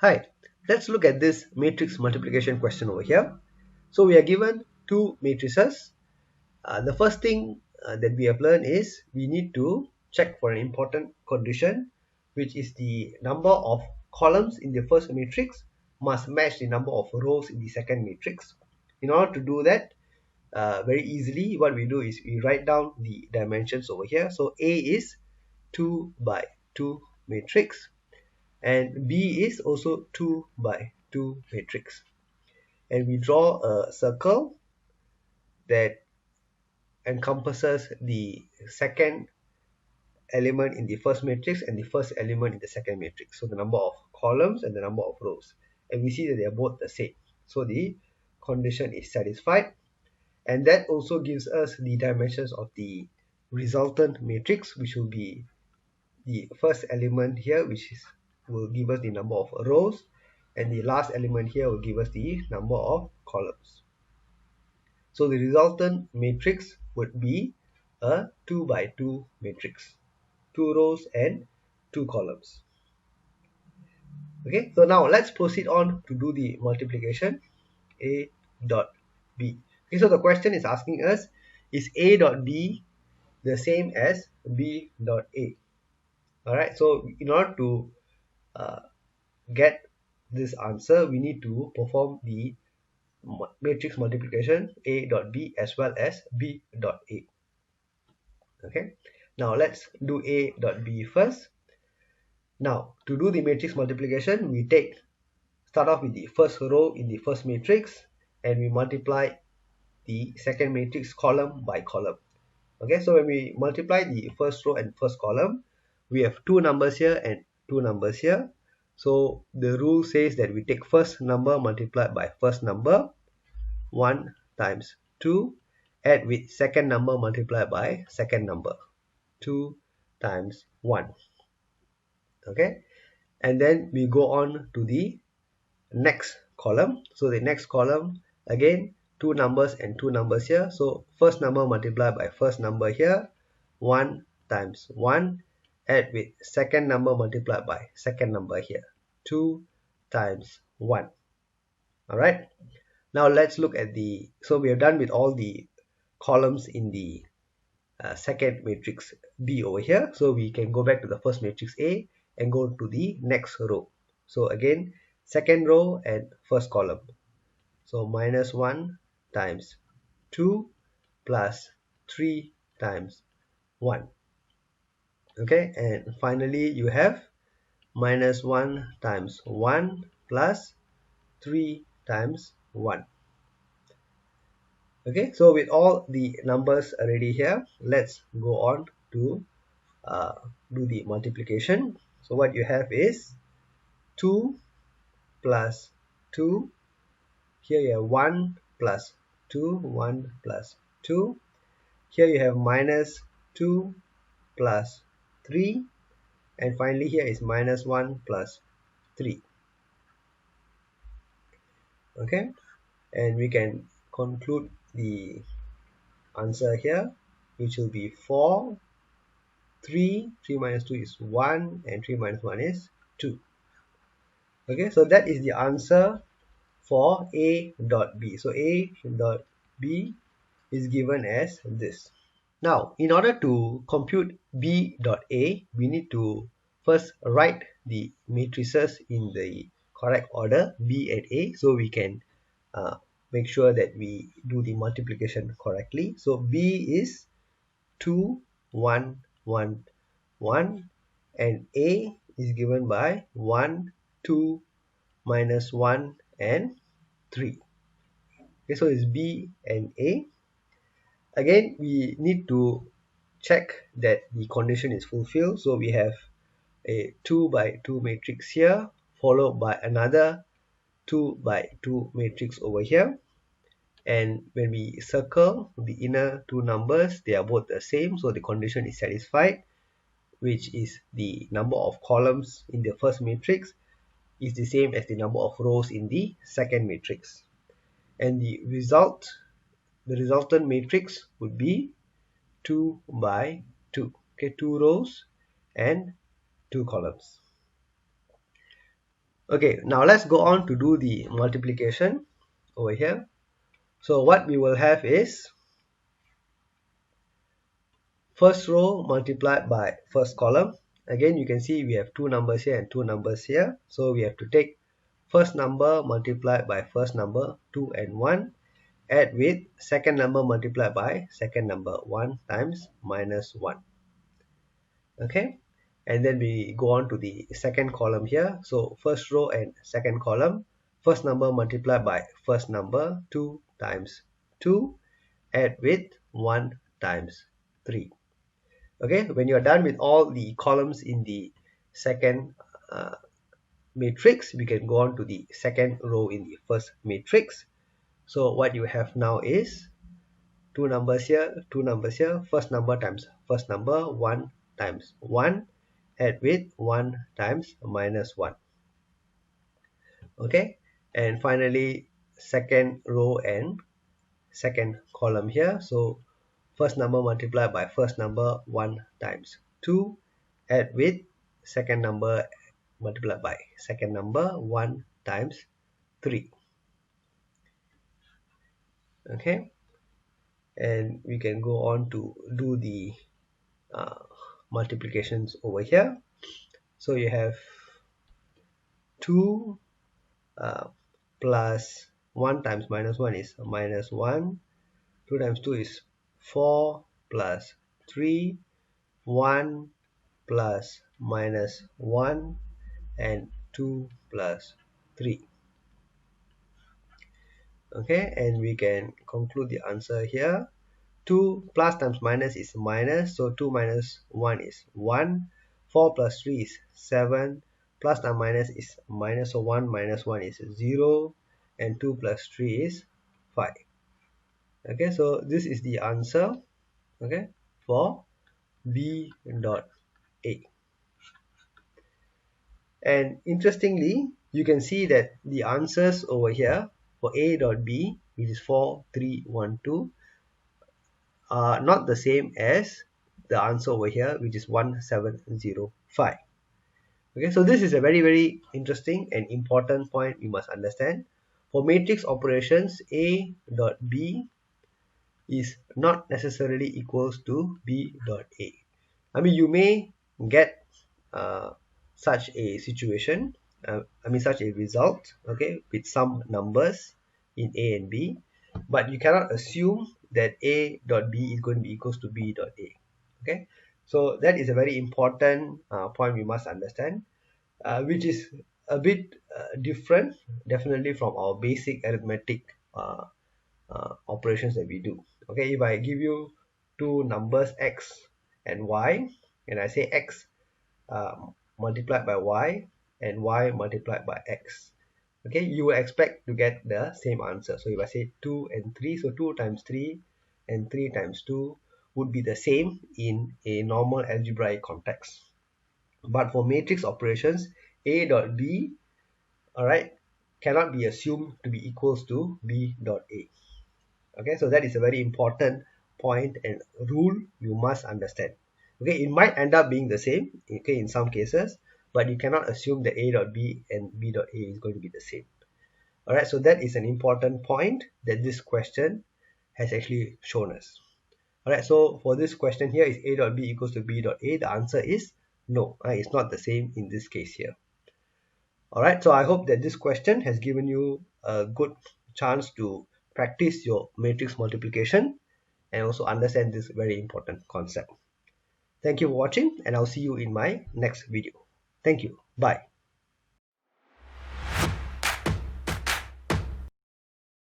Hi, let's look at this matrix multiplication question over here. So we are given two matrices. The first thing that we have learned is we need to check for an important condition, which is the number of columns in the first matrix must match the number of rows in the second matrix. In order to do that, very easily, what we do is we write down the dimensions over here. So A is 2 by 2 matrix, and B is also 2 by 2 matrix, and we draw a circle that encompasses the second element in the first matrix and the first element in the second matrix, so the number of columns and the number of rows, and we see that they are both the same, so the condition is satisfied. And that also gives us the dimensions of the resultant matrix, which will be the first element here, which will give us the number of rows, and the last element here will give us the number of columns. So the resultant matrix would be a 2 by 2 matrix, 2 rows and 2 columns. Okay, so now let's proceed on to do the multiplication. A dot B. Okay, so the question is asking us, is A dot B the same as B dot A? Alright, so in order to uh, get this answer, we need to perform the matrix multiplication A dot B as well as B dot A. Okay, now let's do A dot B first. Now to do the matrix multiplication, we start off with the first row in the first matrix, and we multiply the second matrix column by column. Okay, so when we multiply the first row and first column, we have two numbers here and two numbers here. So the rule says that we take first number multiplied by first number, 1 times 2, add with second number multiplied by second number, 2 times 1. Okay, and then we go on to the next column. So the next column, again, two numbers and two numbers here. So first number multiplied by first number here, 1 times 1, add with second number multiplied by second number here, 2 times 1. All right, now let's look at so we are done with all the columns in the second matrix B over here. So we can go back to the first matrix A and go to the next row. So again, second row and first column. So minus 1 times 2 plus 3 times 1. Okay, and finally you have minus 1 times 1 plus 3 times 1. Okay, so with all the numbers already here, let's go on to do the multiplication. So what you have is 2 plus 2. Here you have 1 plus 2, 1 plus 2. Here you have minus 2 plus 3. And finally here is minus 1 plus 3. Okay, and we can conclude the answer here, which will be 4, 3 minus 2 is 1, and 3 minus 1 is 2. Okay, so that is the answer for A dot B. So A dot B is given as this. Now, in order to compute B dot A, we need to first write the matrices in the correct order, B and A, so we can make sure that we do the multiplication correctly. So B is 2, 1, 1, 1, and A is given by 1, 2, minus 1, and 3. Okay, so it's B and A. Again, we need to check that the condition is fulfilled. So we have a 2 by 2 matrix here, followed by another 2 by 2 matrix over here. And when we circle the inner two numbers, they are both the same, so the condition is satisfied, which is the number of columns in the first matrix is the same as the number of rows in the second matrix. And the resultant matrix would be 2 by 2. Okay, 2 rows and 2 columns. Okay, now let's go on to do the multiplication over here. So what we will have is first row multiplied by first column. Again, you can see we have two numbers here and two numbers here. So we have to take first number multiplied by first number 2 and 1, add with second number multiplied by second number 1 times minus 1. Okay, and then we go on to the second column here. So first row and second column, first number multiplied by first number 2 times 2, add with 1 times 3. Okay, when you're done with all the columns in the second matrix, we can go on to the second row in the first matrix. So what you have now is two numbers here, first number times first number, 1 times 1, add with 1 times minus 1. Okay, and finally second row and second column here. So first number multiplied by first number 1 times 2, add with second number multiplied by second number 1 times 3. Okay, and we can go on to do the multiplications over here. So you have 2 plus 1 times minus 1 is minus 1, 2 times 2 is 4 plus 3, 1 plus minus 1, and 2 plus 3. Okay, and we can conclude the answer here. 2 plus times minus is minus, so 2 minus 1 is 1, 4 plus 3 is 7, plus times minus is minus, so 1 minus 1 is 0, and 2 plus 3 is 5. Okay, so this is the answer, okay, for B dot A. And interestingly, you can see that the answers over here for A dot B, which is 4, 3, 1, 2, are not the same as the answer over here, which is 1, 7, 0, 5. Okay, so this is a very interesting and important point you must understand. For matrix operations, A dot B is not necessarily equals to B dot A. I mean, you may get such a situation, such a result, okay, with some numbers in A and B, but you cannot assume that A dot B is going to be equals to B dot A. Okay, so that is a very important point we must understand, which is a bit different, definitely, from our basic arithmetic operations that we do. Okay, if I give you two numbers x and y, and I say x multiplied by y and y multiplied by x, okay, you will expect to get the same answer. So if I say 2 and 3, so 2 times 3 and 3 times 2 would be the same in a normal algebraic context. But for matrix operations, A dot B, all right, cannot be assumed to be equals to B dot A. Okay, so that is a very important point and rule you must understand. Okay, it might end up being the same, okay, in some cases, but you cannot assume that A dot B and B dot A is going to be the same. All right, so that is an important point that this question has actually shown us. All right, so for this question here, is A dot B equals to B dot A? The answer is no, it's not the same in this case here. All right, so I hope that this question has given you a good chance to practice your matrix multiplication and also understand this very important concept. Thank you for watching, and I'll see you in my next video. Thank you. Bye.